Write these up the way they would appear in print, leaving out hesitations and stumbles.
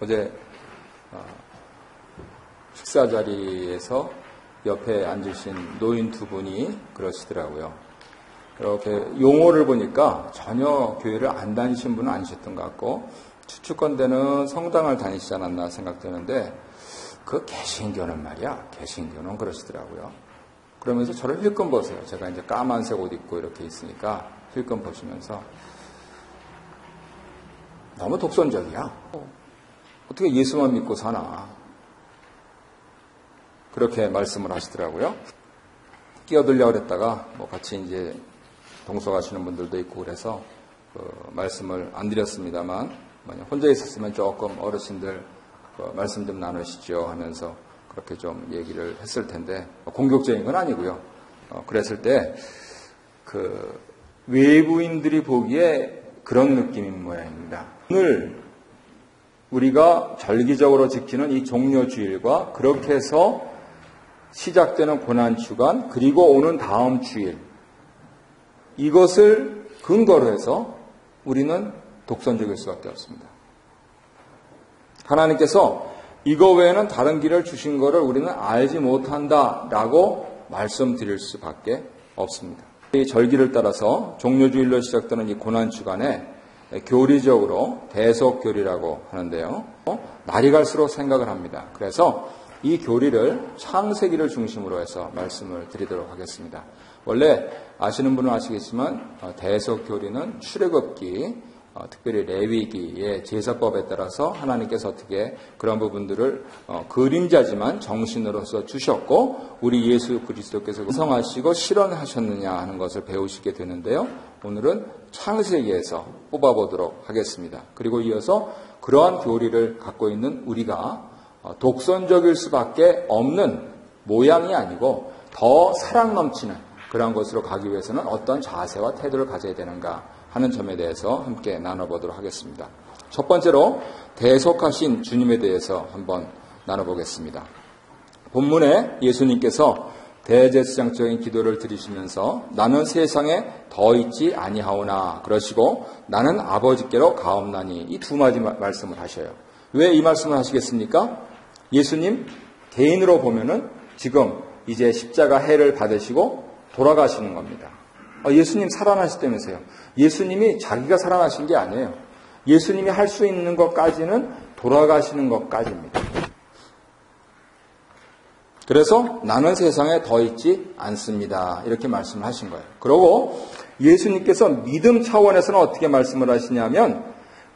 어제 식사 자리에서 옆에 앉으신 노인 두 분이 그러시더라고요. 이렇게 용어를 보니까 전혀 교회를 안 다니신 분은 아니셨던 것 같고 추측건대는 성당을 다니시지 않았나 생각되는데 그 개신교는 말이야. 개신교는 그러시더라고요. 그러면서 저를 힐끔 보세요. 제가 이제 까만색 옷 입고 이렇게 있으니까 힐끔 보시면서 너무 독선적이야. 어떻게 예수만 믿고 사나. 그렇게 말씀을 하시더라고요. 끼어들려고 그랬다가 뭐 같이 이제 동석하시는 분들도 있고 그래서 말씀을 안 드렸습니다만 혼자 있었으면 조금 어르신들 말씀 좀 나누시죠 하면서 그렇게 좀 얘기를 했을 텐데 공격적인 건 아니고요. 그랬을 때 외부인들이 보기에 그런 느낌인 모양입니다. 오늘 우리가 절기적으로 지키는 이 종료주일과 그렇게 해서 시작되는 고난주간 그리고 오는 다음 주일 이것을 근거로 해서 우리는 독선적일 수밖에 없습니다. 하나님께서 이거 외에는 다른 길을 주신 것을 우리는 알지 못한다라고 말씀드릴 수밖에 없습니다. 이 절기를 따라서 종료주일로 시작되는 이 고난주간에 교리적으로 대속교리라고 하는데요. 날이 갈수록 생각을 합니다. 그래서 이 교리를 창세기를 중심으로 해서 말씀을 드리도록 하겠습니다. 원래 아시는 분은 아시겠지만 대속교리는 출애굽기, 특별히 레위기의 제사법에 따라서 하나님께서 어떻게 그런 부분들을 그림자지만 정신으로서 주셨고 우리 예수 그리스도께서 구성하시고 실현하셨느냐 하는 것을 배우시게 되는데요. 오늘은 창세기에서 뽑아보도록 하겠습니다. 그리고 이어서 그러한 교리를 갖고 있는 우리가 독선적일 수밖에 없는 모양이 아니고 더 사랑 넘치는 그런 것으로 가기 위해서는 어떤 자세와 태도를 가져야 되는가 하는 점에 대해서 함께 나눠보도록 하겠습니다. 첫 번째로 대속하신 주님에 대해서 한번 나눠보겠습니다. 본문에 예수님께서 대제사장적인 기도를 드리시면서 나는 세상에 더 있지 아니하오나 그러시고 나는 아버지께로 가옵나니 이 두 마디 말씀을 하셔요. 왜 이 말씀을 하시겠습니까? 예수님 개인으로 보면은 지금 이제 십자가 해를 받으시고 돌아가시는 겁니다. 예수님 살아나셨다면서요. 예수님이 자기가 살아나신 게 아니에요. 예수님이 할 수 있는 것까지는 돌아가시는 것까지입니다. 그래서 나는 세상에 더 있지 않습니다. 이렇게 말씀을 하신 거예요. 그리고 예수님께서 믿음 차원에서는 어떻게 말씀을 하시냐면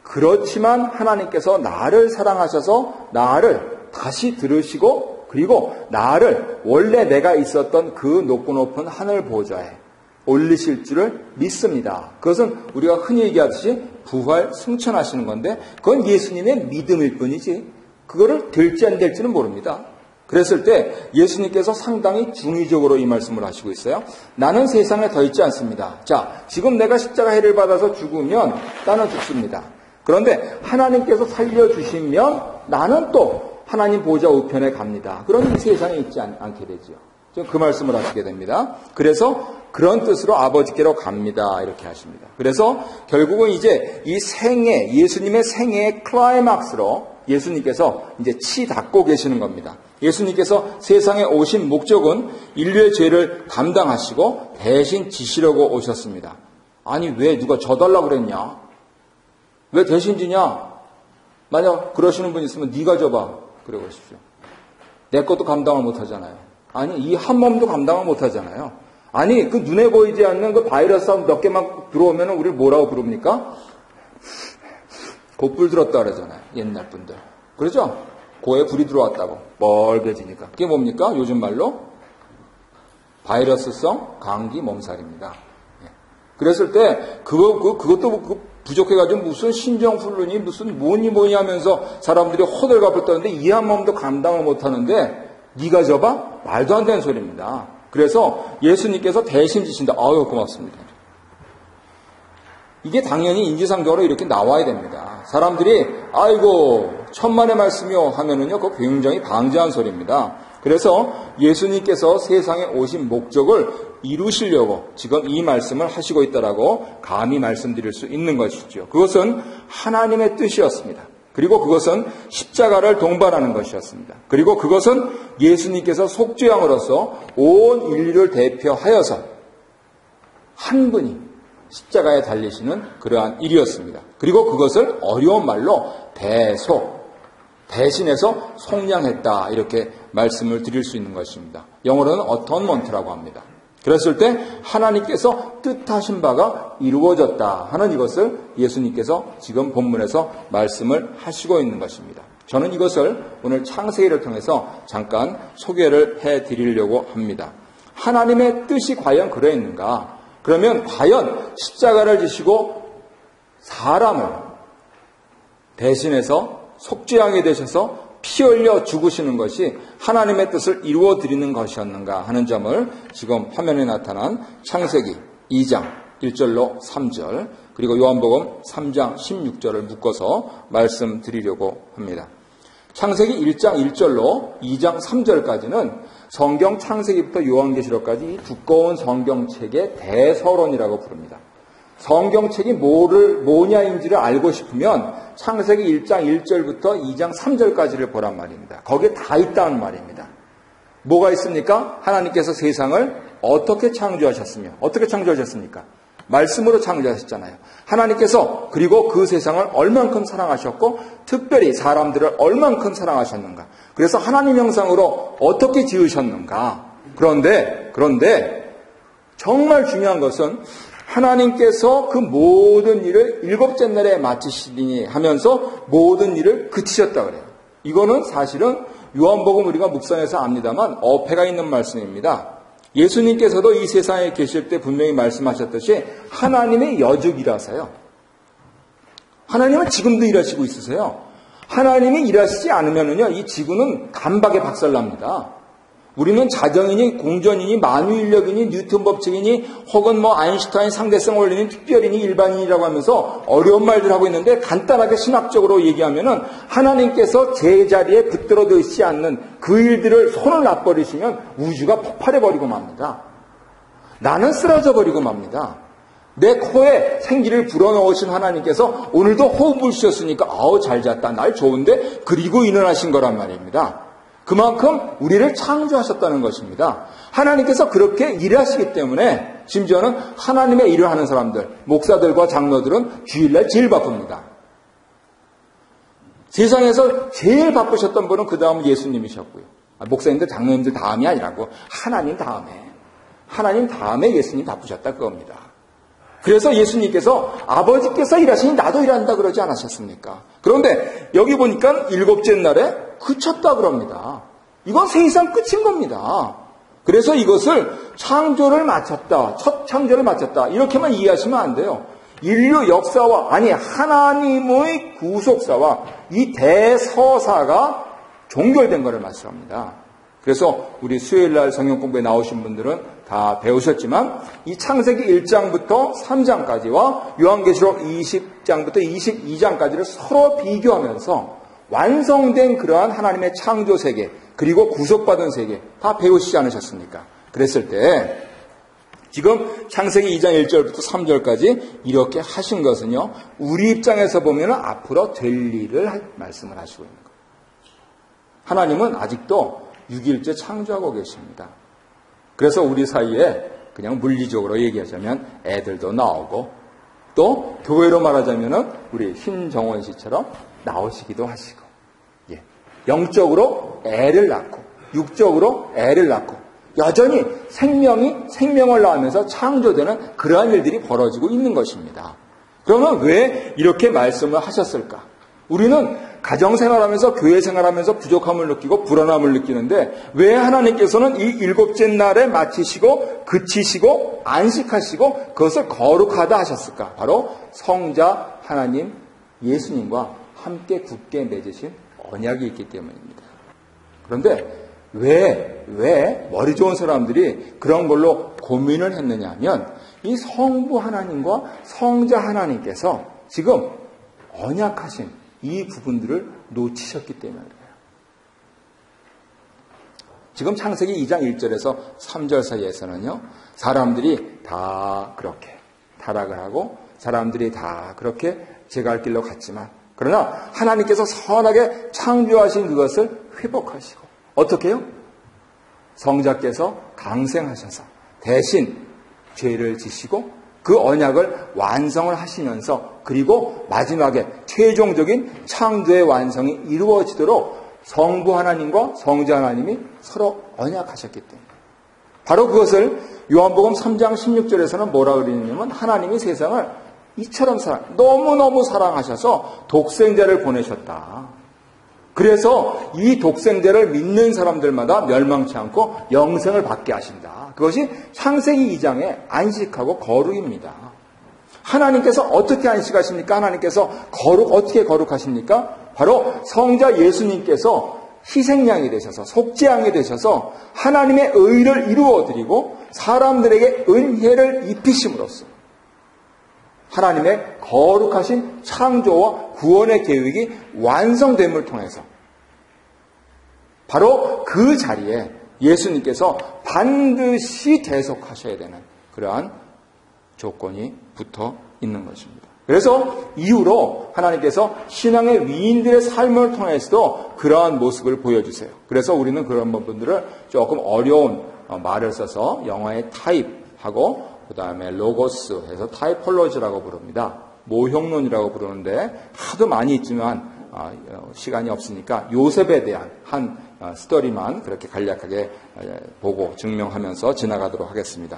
그렇지만 하나님께서 나를 사랑하셔서 나를 다시 들으시고 그리고 나를 원래 내가 있었던 그 높고 높은 하늘 보좌에 올리실 줄을 믿습니다. 그것은 우리가 흔히 얘기하듯이 부활 승천하시는 건데 그건 예수님의 믿음일 뿐이지 그거를 될지 안 될지는 모릅니다. 그랬을 때 예수님께서 상당히 중의적으로 이 말씀을 하시고 있어요. 나는 세상에 더 있지 않습니다. 자, 지금 내가 십자가 해를 받아서 죽으면 나는 죽습니다. 그런데 하나님께서 살려주시면 나는 또 하나님 보좌 우편에 갑니다. 그러니 이 세상에 있지 않게 되죠. 지금 그 말씀을 하시게 됩니다. 그래서 그런 뜻으로 아버지께로 갑니다. 이렇게 하십니다. 그래서 결국은 이제 이 생애, 예수님의 생애의 클라이막스로 예수님께서 이제 치닫고 계시는 겁니다. 예수님께서 세상에 오신 목적은 인류의 죄를 감당하시고 대신 지시려고 오셨습니다. 아니 왜 누가 져달라고 그랬냐? 왜 대신 지냐? 만약 그러시는 분 있으면 네가 져봐. 그래 보십시오. 내 것도 감당을 못하잖아요. 아니 이 한 몸도 감당을 못하잖아요. 아니 그 눈에 보이지 않는 그 바이러스 몇 개만 들어오면 우리를 뭐라고 부릅니까? 곧불 들었다 그러잖아요. 옛날 분들. 그러죠? 고에 불이 들어왔다고. 멀게지니까. 그게 뭡니까? 요즘 말로 바이러스성 감기 몸살입니다. 그랬을 때 그것도 부족해가지고 무슨 신종플루니 무슨 뭐니 하면서 사람들이 호들갑을 떠는데 이 한 몸도 감당을 못하는데 네가 져봐? 말도 안 되는 소리입니다. 그래서 예수님께서 대신 지신다. 아유 고맙습니다. 이게 당연히 인지상적으로 이렇게 나와야 됩니다. 사람들이 아이고 천만의 말씀이요 하면은요 그거 굉장히 방지한 소리입니다. 그래서 예수님께서 세상에 오신 목적을 이루시려고 지금 이 말씀을 하시고 있다라고 감히 말씀드릴 수 있는 것이죠. 그것은 하나님의 뜻이었습니다. 그리고 그것은 십자가를 동반하는 것이었습니다. 그리고 그것은 예수님께서 속죄양으로서 온 인류를 대표하여서 한 분이 십자가에 달리시는 그러한 일이었습니다. 그리고 그것을 어려운 말로 대신해서 속량했다, 이렇게 말씀을 드릴 수 있는 것입니다. 영어로는 어톤먼트라고 합니다. 그랬을 때 하나님께서 뜻하신 바가 이루어졌다 하는 이것을 예수님께서 지금 본문에서 말씀을 하시고 있는 것입니다. 저는 이것을 오늘 창세기를 통해서 잠깐 소개를 해드리려고 합니다. 하나님의 뜻이 과연 그러했는가? 그러면 과연 십자가를 지시고 사람을 대신해서 속죄양이 되셔서 피 흘려 죽으시는 것이 하나님의 뜻을 이루어 드리는 것이었는가 하는 점을 지금 화면에 나타난 창세기 2장 1절로 3절 그리고 요한복음 3장 16절을 묶어서 말씀드리려고 합니다. 창세기 1장 1절로 2장 3절까지는 성경 창세기부터 요한계시록까지 이 두꺼운 성경책의 대서론이라고 부릅니다. 성경책이 뭐냐인지를 알고 싶으면 창세기 1장 1절부터 2장 3절까지를 보란 말입니다. 거기에 다 있다는 말입니다. 뭐가 있습니까? 하나님께서 세상을 어떻게 창조하셨으며 어떻게 창조하셨습니까? 말씀으로 창조하셨잖아요. 하나님께서 그리고 그 세상을 얼만큼 사랑하셨고 특별히 사람들을 얼만큼 사랑하셨는가. 그래서 하나님 형상으로 어떻게 지으셨는가. 그런데 정말 중요한 것은 하나님께서 그 모든 일을 일곱째 날에 마치시리니 하면서 모든 일을 그치셨다 그래요. 이거는 사실은 요한복음 우리가 묵상해서 압니다만 어폐가 있는 말씀입니다. 예수님께서도 이 세상에 계실 때 분명히 말씀하셨듯이 하나님의 여죽이라서요. 하나님은 지금도 일하시고 있으세요. 하나님이 일하시지 않으면요, 이 지구는 간박에 박살납니다. 우리는 자정이니 공전이니 만유인력이니 뉴턴 법칙이니 혹은 아인슈타인 상대성 원리니 특별이니 일반인이라고 하면서 어려운 말들 하고 있는데 간단하게 신학적으로 얘기하면은 하나님께서 제자리에 붙들어져 있지 않는 그 일들을 손을 놔버리시면 우주가 폭발해버리고 맙니다. 나는 쓰러져 버리고 맙니다. 내 코에 생기를 불어넣으신 하나님께서 오늘도 호흡을 쉬었으니까 잘 잤다, 날 좋은데, 그리고 일어나신 거란 말입니다. 그만큼 우리를 창조하셨다는 것입니다. 하나님께서 그렇게 일하시기 때문에 심지어는 하나님의 일을 하는 사람들, 목사들과 장로들은 주일날 제일 바쁩니다. 세상에서 제일 바쁘셨던 분은 그 다음 예수님이셨고요. 목사님들, 장로님들 다음이 아니라고 하나님 다음에 예수님 바쁘셨다 그겁니다. 그래서 예수님께서 아버지께서 일하시니 나도 일한다 그러지 않으셨습니까? 그런데 여기 보니까 일곱째 날에 그쳤다 그럽니다. 이건 세상 끝인 겁니다. 그래서 이것을 창조를 마쳤다, 첫 창조를 마쳤다, 이렇게만 이해하시면 안 돼요. 인류 역사와, 하나님의 구속사와 이 대서사가 종결된 것을 말씀합니다. 그래서 우리 수요일날 성경 공부에 나오신 분들은 다 배우셨지만 이 창세기 1장부터 3장까지와 요한계시록 20장부터 22장까지를 서로 비교하면서 완성된 그러한 하나님의 창조 세계 그리고 구속받은 세계 다 배우시지 않으셨습니까? 그랬을 때 지금 창세기 2장 1절부터 3절까지 이렇게 하신 것은요, 우리 입장에서 보면 앞으로 될 일을 말씀을 하시고 있는 거예요. 하나님은 아직도 6일째 창조하고 계십니다. 그래서 우리 사이에 그냥 물리적으로 얘기하자면 애들도 나오고 또 교회로 말하자면 우리 신정원 씨처럼 나오시기도 하시고, 영적으로 애를 낳고 육적으로 애를 낳고 여전히 생명을 낳으면서 창조되는 그러한 일들이 벌어지고 있는 것입니다. 그러면 왜 이렇게 말씀을 하셨을까? 우리는 가정생활하면서 교회생활하면서 부족함을 느끼고 불안함을 느끼는데 왜 하나님께서는 이 일곱째 날에 마치시고 그치시고 안식하시고 그것을 거룩하다 하셨을까? 바로 성자 하나님 예수님과 함께 굳게 맺으신 언약이 있기 때문입니다. 그런데 왜 머리 좋은 사람들이 그런 걸로 고민을 했느냐 하면 이 성부 하나님과 성자 하나님께서 지금 언약하신 이 부분들을 놓치셨기 때문에 그래요. 지금 창세기 2장 1절에서 3절 사이에서는요, 사람들이 다 그렇게 타락을 하고 사람들이 다 그렇게 제 갈 길로 갔지만 그러나 하나님께서 선하게 창조하신 그것을 회복하시고 어떻게 해요? 성자께서 강생하셔서 대신 죄를 지시고 그 언약을 완성을 하시면서 그리고 마지막에 최종적인 창조의 완성이 이루어지도록 성부 하나님과 성자 하나님이 서로 언약하셨기 때문에 바로 그것을 요한복음 3장 16절에서는 뭐라 그러냐면 하나님이 세상을 이처럼 너무너무 사랑하셔서 독생자를 보내셨다. 그래서 이 독생자를 믿는 사람들마다 멸망치 않고 영생을 받게 하신다. 그것이 창세기 2장의 안식하고 거룩입니다. 하나님께서 어떻게 안식하십니까? 하나님께서 어떻게 거룩하십니까? 바로 성자 예수님께서 희생양이 되셔서 속죄양이 되셔서 하나님의 의를 이루어드리고 사람들에게 은혜를 입히심으로써 하나님의 거룩하신 창조와 구원의 계획이 완성됨을 통해서 바로 그 자리에 예수님께서 반드시 대속하셔야 되는 그러한 조건이 붙어 있는 것입니다. 그래서 이후로 하나님께서 신앙의 위인들의 삶을 통해서도 그러한 모습을 보여주세요. 그래서 우리는 그런 분들을 조금 어려운 말을 써서 영어의 타입하고 그 다음에 로고스 해서 타이폴로지라고 부릅니다. 모형론이라고 부르는데 하도 많이 있지만 시간이 없으니까 요셉에 대한 한 스토리만 그렇게 간략하게 보고 증명하면서 지나가도록 하겠습니다.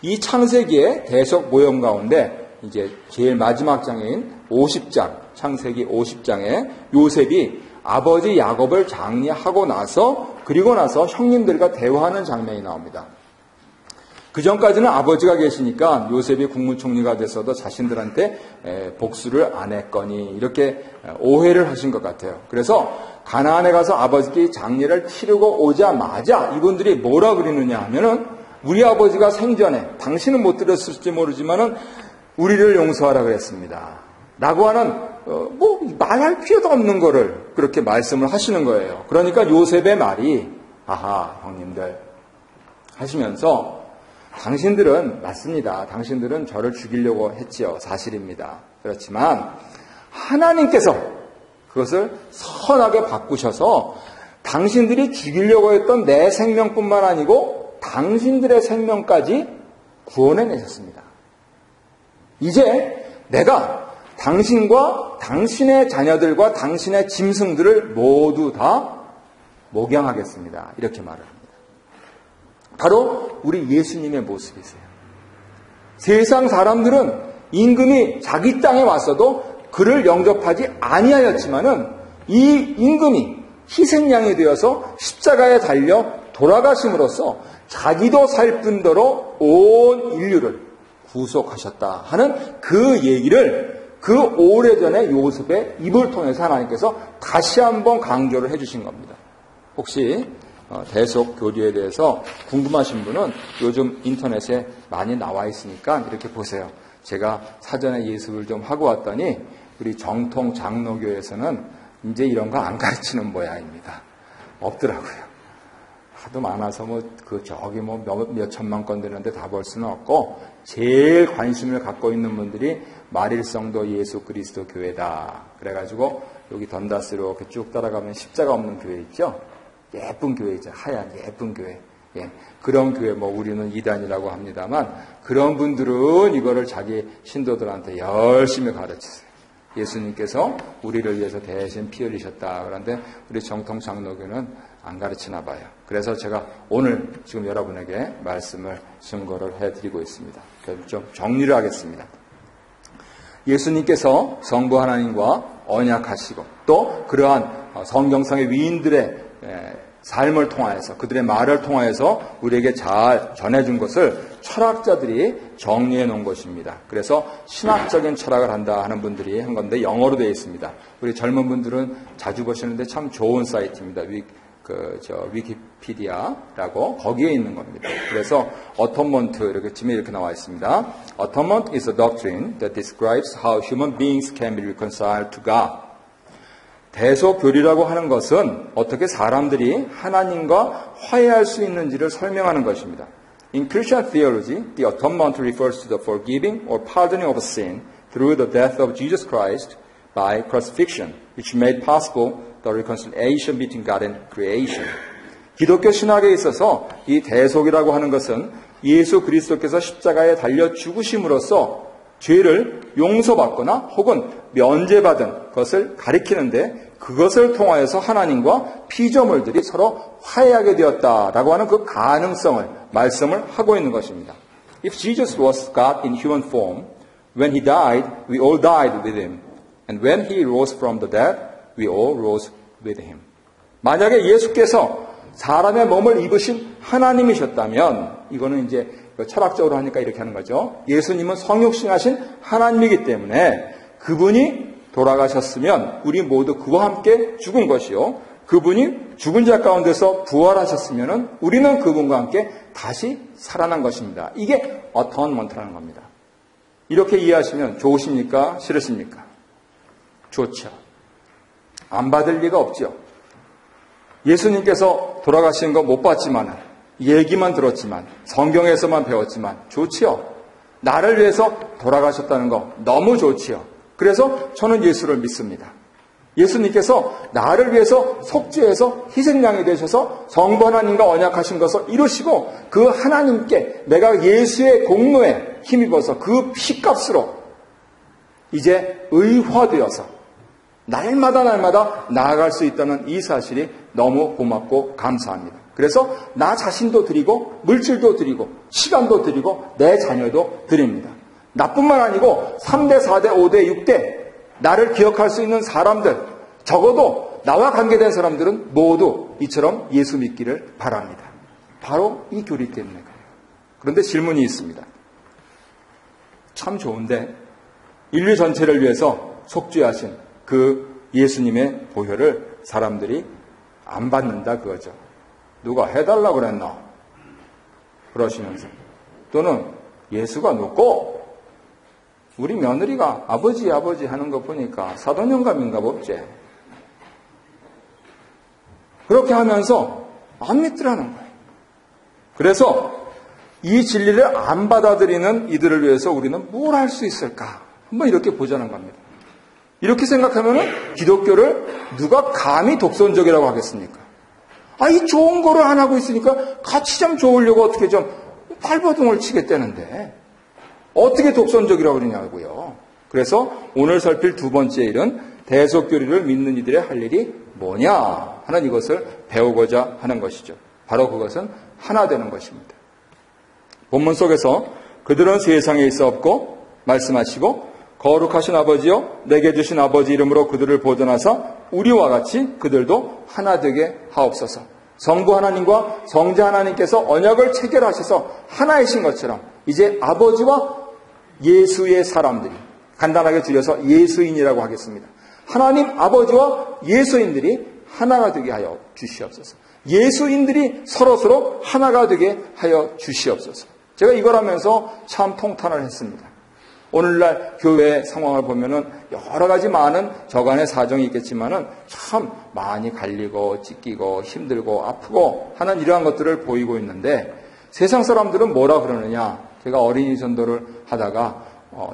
이 창세기의 대속 모형 가운데 이제 제일 마지막 장인 50장, 창세기 50장에 요셉이 아버지 야곱을 장례하고 나서 그리고 나서 형님들과 대화하는 장면이 나옵니다. 그 전까지는 아버지가 계시니까 요셉이 국무총리가 돼서도 자신들한테 복수를 안 했거니 이렇게 오해를 하신 것 같아요. 그래서 가나안에 가서 아버지께 장례를 치르고 오자마자 이분들이 뭐라 그러느냐 하면은 우리 아버지가 생전에 당신은 못 들었을지 모르지만은 우리를 용서하라 그랬습니다. 라고 하는 말할 필요도 없는 거를 그렇게 말씀을 하시는 거예요. 그러니까 요셉의 말이 아하 형님들 하시면서 당신들은 맞습니다. 당신들은 저를 죽이려고 했지요. 사실입니다. 그렇지만 하나님께서 그것을 선하게 바꾸셔서 당신들이 죽이려고 했던 내 생명뿐만 아니고 당신들의 생명까지 구원해내셨습니다. 이제 내가 당신과 당신의 자녀들과 당신의 짐승들을 모두 다 목양하겠습니다. 이렇게 말을 합니다. 바로 우리 예수님의 모습이세요. 세상 사람들은 임금이 자기 땅에 왔어도 그를 영접하지 아니하였지만은 이 임금이 희생양이 되어서 십자가에 달려 돌아가심으로써 자기도 살 뿐더러 온 인류를 구속하셨다 하는 그 얘기를 그 오래전에 요셉의 입을 통해서 하나님께서 다시 한번 강조를 해주신 겁니다. 혹시 대속 교리에 대해서 궁금하신 분은 요즘 인터넷에 많이 나와 있으니까 이렇게 보세요. 제가 사전에 예습을 좀 하고 왔더니 우리 정통 장로교에서는 이제 이런 거 안 가르치는 모양입니다. 없더라고요. 하도 많아서 몇 천만 건 되는데 다 볼 수는 없고 제일 관심을 갖고 있는 분들이 말일성도 예수 그리스도 교회다. 그래가지고 여기 던다스로 이렇게 쭉 따라가면 십자가 없는 교회 있죠? 예쁜 교회 있죠. 하얀 예쁜 교회. 예. 그런 교회 우리는 이단이라고 합니다만 그런 분들은 이거를 자기 신도들한테 열심히 가르치세요. 예수님께서 우리를 위해서 대신 피 흘리셨다. 그런데 우리 정통 장로교는 안 가르치나 봐요. 그래서 제가 오늘 지금 여러분에게 말씀을 증거를 해드리고 있습니다. 그래서 좀 정리를 하겠습니다. 예수님께서 성부 하나님과 언약하시고 또 그러한 성경상의 위인들의 삶을 통하여서 그들의 말을 통하여서 우리에게 잘 전해준 것을 철학자들이 정리해 놓은 것입니다. 그래서 신학적인 철학을 한다 하는 분들이 한 건데 영어로 되어 있습니다. 우리 젊은 분들은 자주 보시는데 참 좋은 사이트입니다. 위키피디아라고 거기에 있는 겁니다. 그래서 어토먼트 이렇게 지금 이렇게 나와 있습니다. Atonement is a doctrine that describes how human beings can be reconciled to God. 대속교리라고 하는 것은 어떻게 사람들이 하나님과 화해할 수 있는지를 설명하는 것입니다. In Christian theology, the atonement refers to the forgiving or pardoning of sin through the death of Jesus Christ by crucifixion, which made possible the reconciliation between God and creation. 기독교 신학에 있어서 이 대속이라고 하는 것은 예수 그리스도께서 십자가에 달려 죽으심으로써 죄를 용서받거나 혹은 면제받은 것을 가리키는데 그것을 통하여서 하나님과 피조물들이 서로 화해하게 되었다라고 하는 그 가능성을 말씀을 하고 있는 것입니다. If Jesus was God in human form, when He died, we all died with Him. And when He rose from the dead, we all rose with Him. 만약에 예수께서 사람의 몸을 입으신 하나님이셨다면, 이거는 이제 철학적으로 하니까 이렇게 하는 거죠. 예수님은 성육신하신 하나님이기 때문에 그분이 돌아가셨으면 우리 모두 그와 함께 죽은 것이요. 그분이 죽은 자 가운데서 부활하셨으면 우리는 그분과 함께 다시 살아난 것입니다. 이게 어토먼트라는 겁니다. 이렇게 이해하시면 좋으십니까? 싫으십니까? 좋죠. 안 받을 리가 없죠. 예수님께서 돌아가신 거 못 봤지만 얘기만 들었지만 성경에서만 배웠지만 좋지요. 나를 위해서 돌아가셨다는 거 너무 좋지요. 그래서 저는 예수를 믿습니다. 예수님께서 나를 위해서 속죄해서 희생양이 되셔서 성부 하나님과 언약하신 것을 이루시고 그 하나님께 내가 예수의 공로에 힘입어서 그 피값으로 이제 의화되어서 날마다 나아갈 수 있다는 이 사실이 너무 고맙고 감사합니다. 그래서 나 자신도 드리고 물질도 드리고 시간도 드리고 내 자녀도 드립니다. 나뿐만 아니고 3대, 4대, 5대, 6대 나를 기억할 수 있는 사람들, 적어도 나와 관계된 사람들은 모두 이처럼 예수 믿기를 바랍니다. 바로 이 교리 때문에 그래요. 그런데 질문이 있습니다. 참 좋은데 인류 전체를 위해서 속죄하신 그 예수님의 보혈을 사람들이 안 받는다 그거죠. 누가 해달라고 그랬나? 그러시면서 또는 예수가 눕고 우리 며느리가 아버지 하는 거 보니까 사도연감인가 봅지. 그렇게 하면서 안 믿더라는 거예요. 그래서 이 진리를 안 받아들이는 이들을 위해서 우리는 뭘 할 수 있을까? 한번 이렇게 보자는 겁니다. 이렇게 생각하면은 기독교를 누가 감히 독선적이라고 하겠습니까? 이 좋은 거를 안 하고 있으니까 같이 좀 좋으려고 어떻게 좀 발버둥을 치겠다는데 어떻게 독선적이라고 그러냐고요. 그래서 오늘 살필 두 번째 일은 대속교리를 믿는 이들의 할 일이 뭐냐 하는 이것을 배우고자 하는 것이죠. 바로 그것은 하나 되는 것입니다. 본문 속에서 그들은 세상에 있어 없고 말씀하시고 거룩하신 아버지여 내게 주신 아버지 이름으로 그들을 보존하사 우리와 같이 그들도 하나 되게 하옵소서. 성부 하나님과 성자 하나님께서 언약을 체결하셔서 하나이신 것처럼 이제 아버지와 예수의 사람들이, 간단하게 줄여서 예수인이라고 하겠습니다. 하나님 아버지와 예수인들이 하나가 되게 하여 주시옵소서. 예수인들이 서로 하나가 되게 하여 주시옵소서. 제가 이걸 하면서 참 통탄을 했습니다. 오늘날 교회 상황을 보면은 여러 가지 많은 저간의 사정이 있겠지만은 참 많이 갈리고 찢기고 힘들고 아프고 하는 이러한 것들을 보이고 있는데 세상 사람들은 뭐라 그러느냐? 제가 어린이 전도를 하다가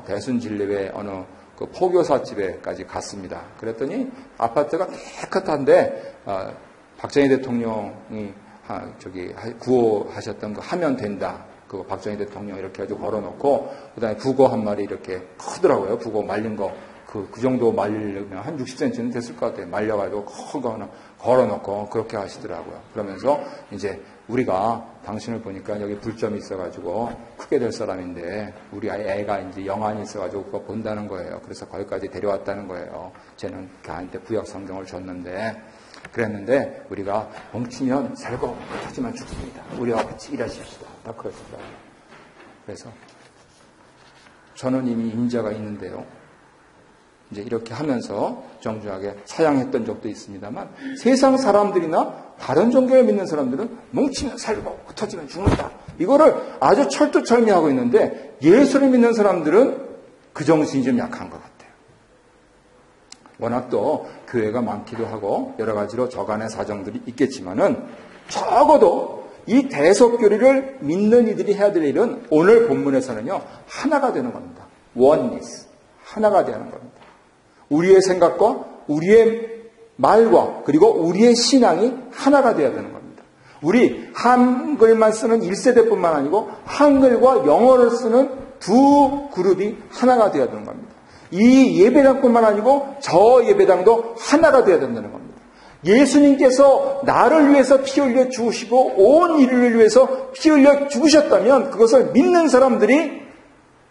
대순진례회 어느 그 포교사 집에까지 갔습니다. 그랬더니 아파트가 깨끗한데 박정희 대통령이 구호하셨던 거 하면 된다. 그 박정희 대통령 이렇게 아주 걸어놓고 그다음에 북어 한 마리 이렇게 크더라고요. 북어 말린 거 그 정도 말리려면 한 60cm는 됐을 것 같아요. 말려가지고 큰 거 하나 걸어놓고 그렇게 하시더라고요. 그러면서 이제 우리가 당신을 보니까 여기 불점이 있어가지고 크게 될 사람인데 우리 애가 이제 영안이 있어가지고 그거 본다는 거예요. 그래서 거기까지 데려왔다는 거예요. 쟤는 걔한테 구약 성경을 줬는데 그랬는데 우리가 뭉치면 살고 하지만 죽습니다. 우리와 같이 일하십시다. 딱 그러시더라고요. 그래서 저는 이미 임자가 있는데요. 이제 이렇게 하면서 정중하게 사양했던 적도 있습니다만 세상 사람들이나 다른 종교를 믿는 사람들은 뭉치면 살고 흩어지면 죽는다. 이거를 아주 철두철미하고 있는데 예수를 믿는 사람들은 그 정신이 좀 약한 것 같아요. 워낙 또 교회가 많기도 하고 여러 가지로 저간의 사정들이 있겠지만은 적어도 이 대속교리를 믿는 이들이 해야 될 일은 오늘 본문에서는요 하나가 되는 겁니다. oneness, 하나가 되는 겁니다. 우리의 생각과 우리의 말과 그리고 우리의 신앙이 하나가 되어야 되는 겁니다. 우리 한글만 쓰는 1세대뿐만 아니고 한글과 영어를 쓰는 두 그룹이 하나가 되어야 되는 겁니다. 이 예배당뿐만 아니고 저 예배당도 하나가 되어야 된다는 겁니다. 예수님께서 나를 위해서 피 흘려 죽으시고 온 인류를 위해서 피 흘려 죽으셨다면 그것을 믿는 사람들이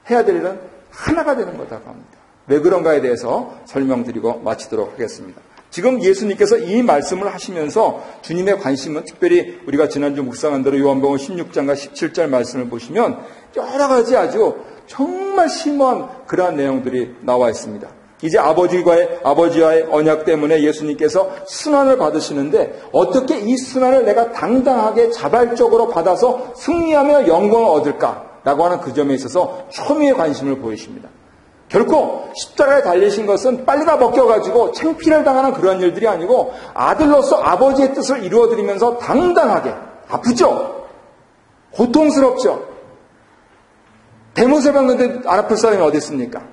해야 될 일은 하나가 되는 거다고 합니다. 왜 그런가에 대해서 설명드리고 마치도록 하겠습니다. 지금 예수님께서 이 말씀을 하시면서 주님의 관심은 특별히 우리가 지난주 묵상한 대로 요한복음 16장과 17절 말씀을 보시면 여러 가지 아주 정말 심오한 그러한 내용들이 나와 있습니다. 이제 아버지와의 언약 때문에 예수님께서 순환을 받으시는데 어떻게 이 순환을 내가 당당하게 자발적으로 받아서 승리하며 영광을 얻을까라고 하는 그 점에 있어서 초미의 관심을 보이십니다. 결코 십자가에 달리신 것은 빨리 다 벗겨가지고 창피를 당하는 그런 일들이 아니고 아들로서 아버지의 뜻을 이루어드리면서 당당하게, 아프죠? 고통스럽죠? 대못을 박는데 안 아플 사람이 어디 있습니까?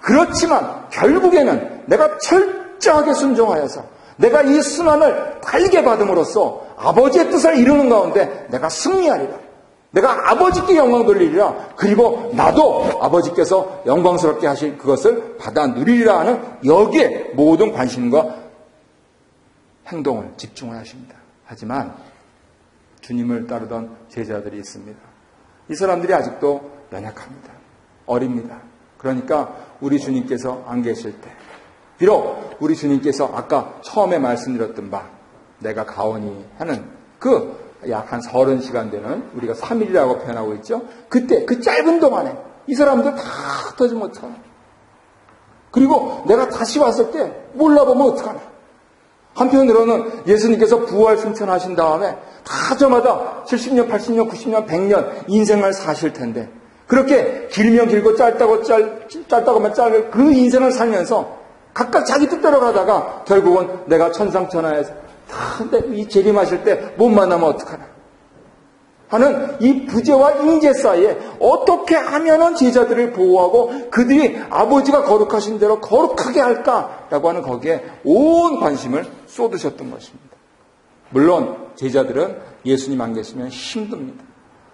그렇지만 결국에는 내가 철저하게 순종하여서 내가 이 순환을 달게 받음으로써 아버지의 뜻을 이루는 가운데 내가 승리하리라. 내가 아버지께 영광 돌리리라. 그리고 나도 아버지께서 영광스럽게 하실 그것을 받아 누리리라 하는 여기에 모든 관심과 행동을 집중을 하십니다. 하지만 주님을 따르던 제자들이 있습니다. 이 사람들이 아직도 연약합니다. 어립니다. 그러니까 우리 주님께서 안 계실 때 비록 우리 주님께서 아까 처음에 말씀드렸던 바 내가 가오니 하는 그 약 한 30시간 되는 우리가 3일이라고 표현하고 있죠. 그때 그 짧은 동안에 이 사람들 다 흩어지 못하나. 그리고 내가 다시 왔을 때 몰라보면 어떡하나. 한편으로는 예수님께서 부활 승천하신 다음에 다 저마다 70년, 80년, 90년, 100년 인생을 사실 텐데 그렇게 길면 길고 짧다고면 짧은 그 인생을 살면서 각각 자기 뜻대로 가다가 결국은 내가 천상천하에서 이 재림하실 때 못 만나면 어떡하나 하는 이 부재와 임재 사이에 어떻게 하면은 제자들을 보호하고 그들이 아버지가 거룩하신 대로 거룩하게 할까라고 하는 거기에 온 관심을 쏟으셨던 것입니다. 물론 제자들은 예수님 안 계시면 힘듭니다.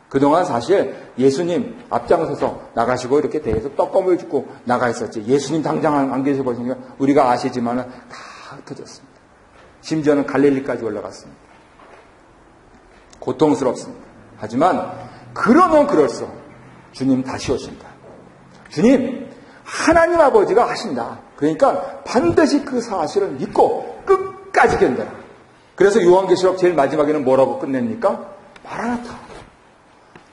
그동안 사실 예수님 앞장서서 나가시고 이렇게 대해서 떡거물 줍고 나가 있었지. 예수님 당장 안 계셔 보시니까 우리가 아시지만은 다 흩어졌습니다. 심지어는 갈릴리까지 올라갔습니다. 고통스럽습니다. 하지만 그러면 그럴수록 주님 다시 오신다. 주님 하나님 아버지가 하신다. 그러니까 반드시 그 사실을 믿고 끝까지 견뎌라. 그래서 요한계시록 제일 마지막에는 뭐라고 끝냅니까? 마라나타.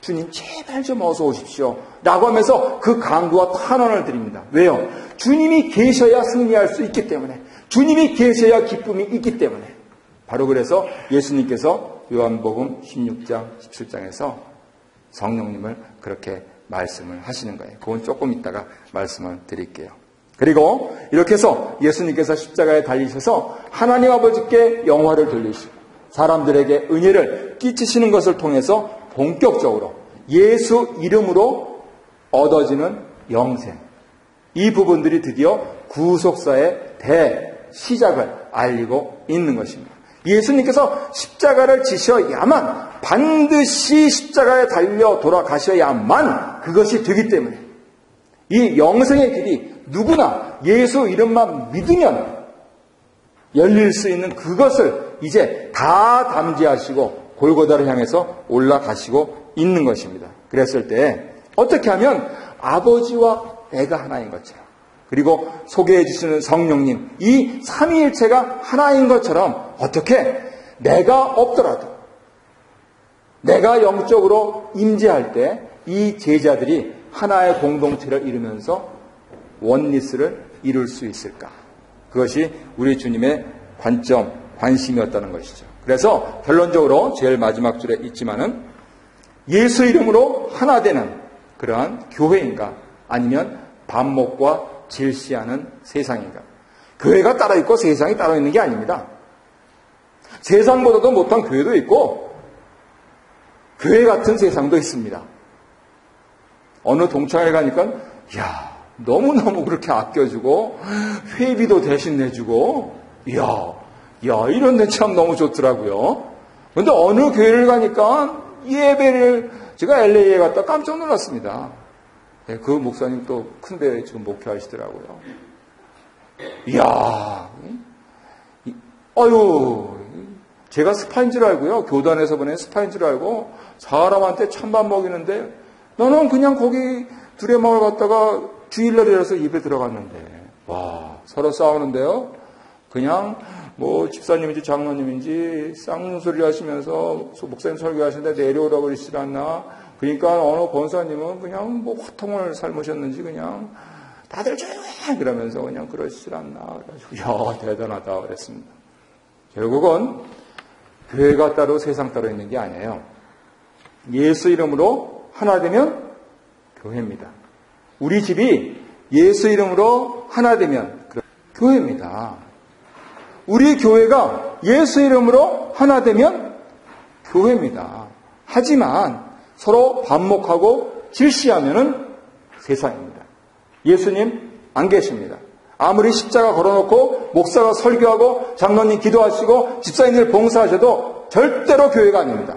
주님 제발 좀 어서 오십시오. 라고 하면서 그 강구와 탄원을 드립니다. 왜요? 주님이 계셔야 승리할 수 있기 때문에 주님이 계셔야 기쁨이 있기 때문에 바로 그래서 예수님께서 요한복음 16장 17장에서 성령님을 그렇게 말씀을 하시는 거예요. 그건 조금 이따가 말씀을 드릴게요. 그리고 이렇게 해서 예수님께서 십자가에 달리셔서 하나님 아버지께 영화를 돌리시고 사람들에게 은혜를 끼치시는 것을 통해서 본격적으로 예수 이름으로 얻어지는 영생, 이 부분들이 드디어 구속사의 대시작을 알리고 있는 것입니다. 예수님께서 십자가를 지셔야만, 반드시 십자가에 달려 돌아가셔야만 그것이 되기 때문에 이 영생의 길이 누구나 예수 이름만 믿으면 열릴 수 있는 그것을 이제 다 담지하시고 골고다를 향해서 올라가시고 있는 것입니다. 그랬을 때 어떻게 하면 아버지와 내가 하나인 것처럼, 그리고 소개해 주시는 성령님, 이 삼위일체가 하나인 것처럼 어떻게 내가 없더라도 내가 영적으로 임재할 때 이 제자들이 하나의 공동체를 이루면서 원리스를 이룰 수 있을까? 그것이 우리 주님의 관점, 관심이었다는 것이죠. 그래서 결론적으로 제일 마지막 줄에 있지만은 예수 이름으로 하나 되는 그러한 교회인가, 아니면 반목과 질시하는 세상인가. 교회가 따로 있고 세상이 따로 있는 게 아닙니다. 세상보다도 못한 교회도 있고 교회 같은 세상도 있습니다. 어느 동창회 가니까 야, 너무너무 그렇게 아껴주고 회비도 대신 내주고 이야 이런 데 참 너무 좋더라고요. 그런데 어느 교회를 가니까 예배를 제가 LA에 갔다 깜짝 놀랐습니다. 네, 그 목사님 또 큰 데에 지금 목회하시더라고요. 이야 제가 스파인 줄 알고요. 교단에서 보낸 스파인 줄 알고 사람한테 찬밥 먹이는데 나는 그냥 거기 두레마을 갔다가 주일날이라서 예배 들어갔는데 와 서로 싸우는데요. 그냥 뭐 집사님인지 장로님인지 쌍소리 하시면서 목사님 설교하시는데 내려오라고 그러시질 않나. 그러니까 어느 권사님은 그냥 뭐 화통을 삶으셨는지 그냥 다들 조용해 그러면서 그냥 그러시질 않나. 그래가지고 대단하다 그랬습니다. 결국은 교회가 따로 세상 따로 있는 게 아니에요. 예수 이름으로 하나 되면 교회입니다. 우리 집이 예수 이름으로 하나 되면 교회입니다. 우리 교회가 예수 이름으로 하나 되면 교회입니다. 하지만 서로 반목하고 질시하면은 세상입니다. 예수님 안 계십니다. 아무리 십자가 걸어놓고 목사가 설교하고 장로님 기도하시고 집사님들 봉사하셔도 절대로 교회가 아닙니다.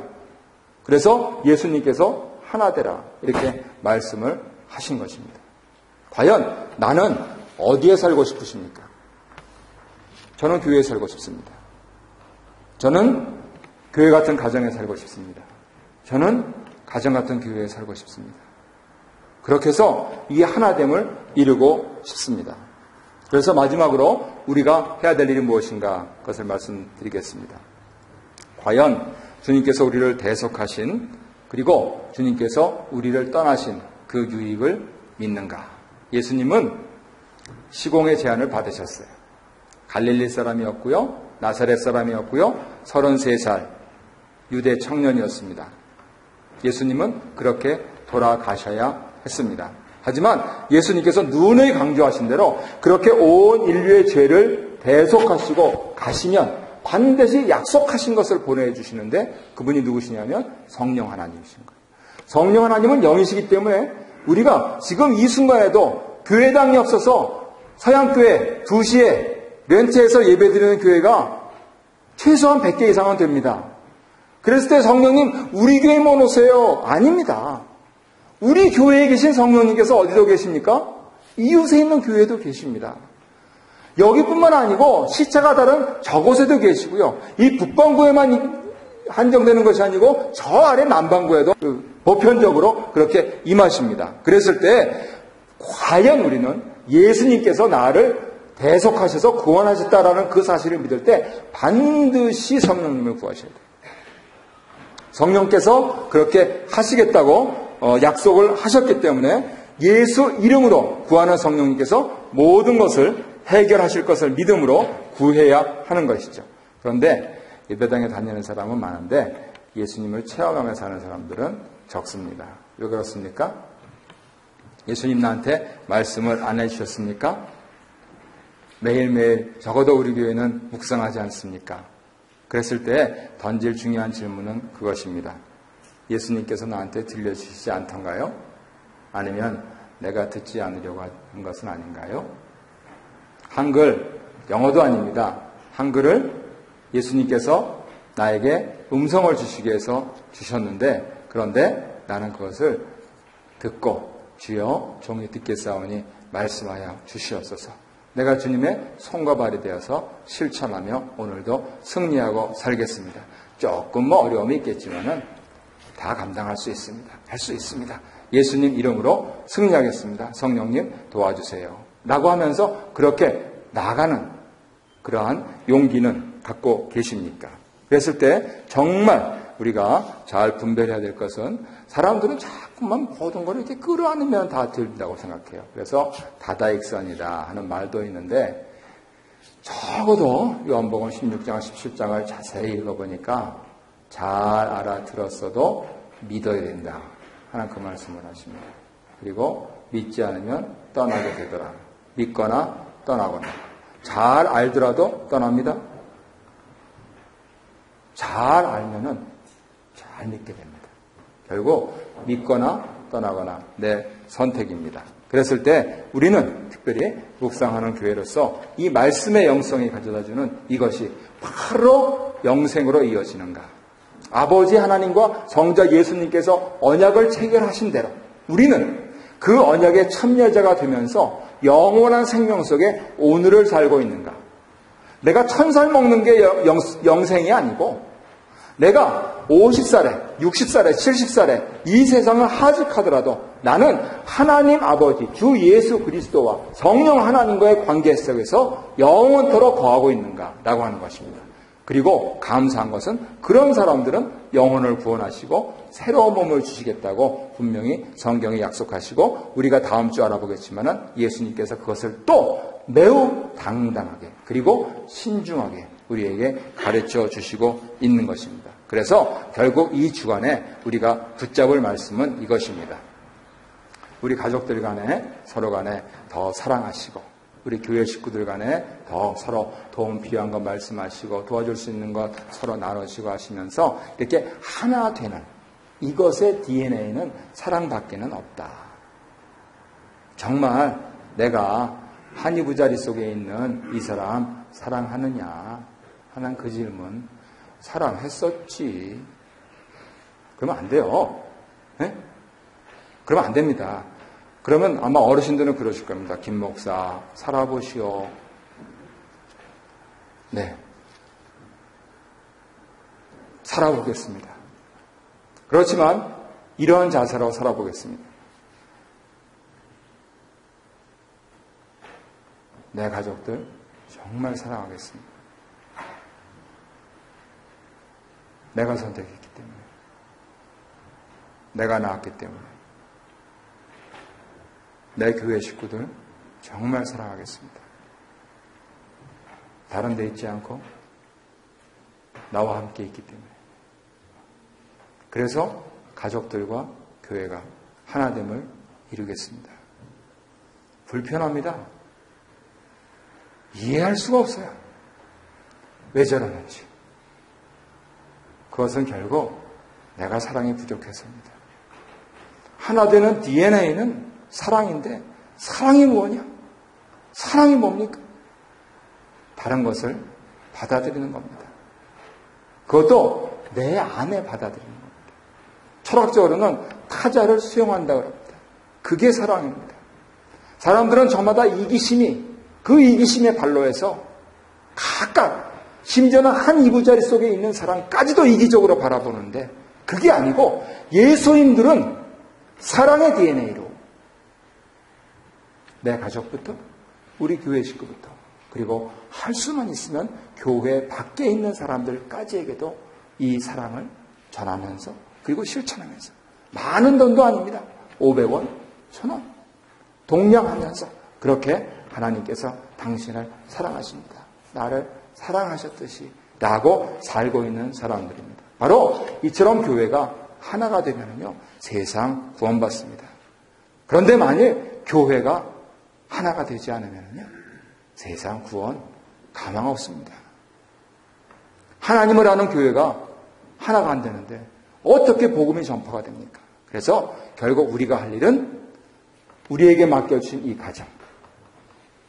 그래서 예수님께서 하나 되라 이렇게 말씀을 하신 것입니다. 과연 나는 어디에 살고 싶으십니까? 저는 교회에 살고 싶습니다. 저는 교회 같은 가정에 살고 싶습니다. 저는 가정 같은 교회에 살고 싶습니다. 그렇게 해서 이 하나됨을 이루고 싶습니다. 그래서 마지막으로 우리가 해야 될 일이 무엇인가 그것을 말씀드리겠습니다. 과연 주님께서 우리를 대속하신 그리고 주님께서 우리를 떠나신 그 유익을 믿는가? 예수님은 시공의 제안을 받으셨어요. 갈릴리 사람이었고요. 나사렛 사람이었고요. 33살 유대 청년이었습니다. 예수님은 그렇게 돌아가셔야 했습니다. 하지만 예수님께서 누누이 강조하신 대로 그렇게 온 인류의 죄를 대속하시고 가시면 반드시 약속하신 것을 보내주시는데 그분이 누구시냐면 성령 하나님이신 거예요. 성령 하나님은 영이시기 때문에 우리가 지금 이 순간에도 교회당이 없어서 서양교회 2시에 렌트해서 예배드리는 교회가 최소한 100개 이상은 됩니다. 그랬을 때 성령님 우리 교회만 오세요. 아닙니다. 우리 교회에 계신 성령님께서 어디로 계십니까? 이웃에 있는 교회도 계십니다. 여기뿐만 아니고 시차가 다른 저곳에도 계시고요. 이 북반구에만 한정되는 것이 아니고 저 아래 남반구에도 보편적으로 그렇게 임하십니다. 그랬을 때 과연 우리는 예수님께서 나를 대속하셔서 구원하셨다라는 그 사실을 믿을 때 반드시 성령님을 구하셔야 돼요. 성령께서 그렇게 하시겠다고 약속을 하셨기 때문에 예수 이름으로 구하는 성령님께서 모든 것을 해결하실 것을 믿음으로 구해야 하는 것이죠. 그런데 예배당에 다니는 사람은 많은데 예수님을 체험하며 사는 사람들은 적습니다. 왜 그렇습니까? 예수님 나한테 말씀을 안 해주셨습니까? 매일매일 적어도 우리 교회는 묵상하지 않습니까? 그랬을 때 던질 중요한 질문은 그것입니다. 예수님께서 나한테 들려주시지 않던가요? 아니면 내가 듣지 않으려고 한 것은 아닌가요? 한글, 영어도 아닙니다. 한글을 예수님께서 나에게 음성을 주시기 위해서 주셨는데 그런데 나는 그것을 듣고 주여 종이 듣겠사오니 말씀하여 주시옵소서. 내가 주님의 손과 발이 되어서 실천하며 오늘도 승리하고 살겠습니다. 조금 어려움이 있겠지만은 다 감당할 수 있습니다. 할 수 있습니다. 예수님 이름으로 승리하겠습니다. 성령님 도와주세요. 라고 하면서 그렇게 나가는 그러한 용기는 갖고 계십니까? 그랬을 때 정말 우리가 잘 분별해야 될 것은 사람들은 자꾸만 모든 걸 이렇게 끌어안으면 다 된다고 생각해요. 그래서 다다익선이다 하는 말도 있는데 적어도 요한복음 16장, 17장을 자세히 읽어보니까 잘 알아들었어도 믿어야 된다 하는 그 말씀을 하십니다. 그리고 믿지 않으면 떠나게 되더라. 믿거나 떠나거나. 잘 알더라도 떠납니다. 잘 알면은 잘 믿게 됩니다. 결국 믿거나 떠나거나 내 선택입니다. 그랬을 때 우리는 특별히 묵상하는 교회로서 이 말씀의 영성이 가져다주는 이것이 바로 영생으로 이어지는가. 아버지 하나님과 성자 예수님께서 언약을 체결하신 대로 우리는 그 언약의 참여자가 되면서 영원한 생명 속에 오늘을 살고 있는가. 내가 1000살 먹는 게 영생이 아니고 내가 50살에 60살에 70살에 이 세상을 하직하더라도 나는 하나님 아버지 주 예수 그리스도와 성령 하나님과의 관계 속에서 영원토록 거하고 있는가라고 하는 것입니다. 그리고 감사한 것은 그런 사람들은 영혼을 구원하시고 새로운 몸을 주시겠다고 분명히 성경이 약속하시고 우리가 다음 주 알아보겠지만 예수님께서 그것을 또 매우 당당하게 그리고 신중하게 우리에게 가르쳐 주시고 있는 것입니다. 그래서 결국 이 주간에 우리가 붙잡을 말씀은 이것입니다. 우리 가족들 간에 서로 간에 더 사랑하시고 우리 교회 식구들 간에 더 서로 도움 필요한 것 말씀하시고 도와줄 수 있는 것 서로 나누시고 하시면서 이렇게 하나 되는 이것의 DNA는 사랑밖에는 없다. 정말 내가 한 이부자리 속에 있는 이 사람 사랑하느냐 하는 그 질문 사랑했었지. 그러면 안 돼요. 네? 그러면 안 됩니다. 그러면 아마 어르신들은 그러실 겁니다. 김 목사, 살아보시오. 네. 살아보겠습니다. 그렇지만 이러한 자세로 살아보겠습니다. 내 가족들 정말 사랑하겠습니다. 내가 선택했기 때문에. 내가 낳았기 때문에. 내 교회 식구들 정말 사랑하겠습니다. 다른 데 있지 않고 나와 함께 있기 때문에. 그래서 가족들과 교회가 하나됨을 이루겠습니다. 불편합니다. 이해할 수가 없어요. 왜 저러는지. 그것은 결국 내가 사랑이 부족해서입니다. 하나 되는 DNA는 사랑인데 사랑이 뭐냐? 사랑이 뭡니까? 다른 것을 받아들이는 겁니다. 그것도 내 안에 받아들이는 겁니다. 철학적으로는 타자를 수용한다고 합니다. 그게 사랑입니다. 사람들은 저마다 이기심이 그 이기심의 발로해서 각각 심지어는 한 이부자리 속에 있는 사람까지도 이기적으로 바라보는데 그게 아니고 예수님들은 사랑의 DNA로 내 가족부터 우리 교회 식구부터 그리고 할 수만 있으면 교회 밖에 있는 사람들까지에게도 이 사랑을 전하면서 그리고 실천하면서 많은 돈도 아닙니다. 500원, 1000원 동량하면서 그렇게 하나님께서 당신을 사랑하십니다. 나를 사랑하셨듯이 라고 살고 있는 사람들입니다. 바로 이처럼 교회가 하나가 되면요 세상 구원받습니다. 그런데 만일 교회가 하나가 되지 않으면요 세상 구원 가망 없습니다. 하나님을 아는 교회가 하나가 안 되는데 어떻게 복음이 전파가 됩니까? 그래서 결국 우리가 할 일은 우리에게 맡겨주신 이 가정,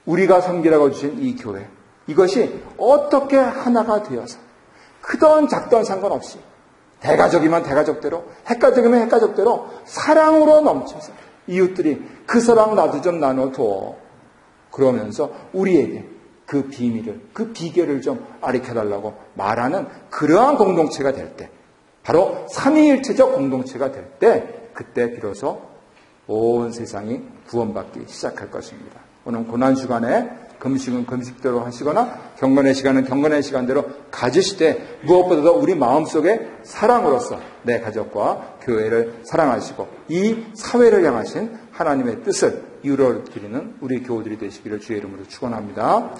우리가 섬기라고 주신 이 교회, 이것이 어떻게 하나가 되어서 크던 작던 상관없이 대가족이면 대가족대로, 핵가족이면 핵가족대로 사랑으로 넘쳐서 이웃들이 그 사랑 나도 좀 나눠줘. 그러면서 우리에게 그 비밀을, 그 비결을 좀 알려달라고 말하는 그러한 공동체가 될 때, 바로 삼위일체적 공동체가 될 때, 그때 비로소 온 세상이 구원받기 시작할 것입니다. 오늘 고난주간에 금식은 금식대로 하시거나 경건의 시간은 경건의 시간대로 가지시되 무엇보다도 우리 마음속에 사랑으로서 내 가족과 교회를 사랑하시고 이 사회를 향하신 하나님의 뜻을 이루어드리는 우리 교우들이 되시기를 주의 이름으로 축원합니다.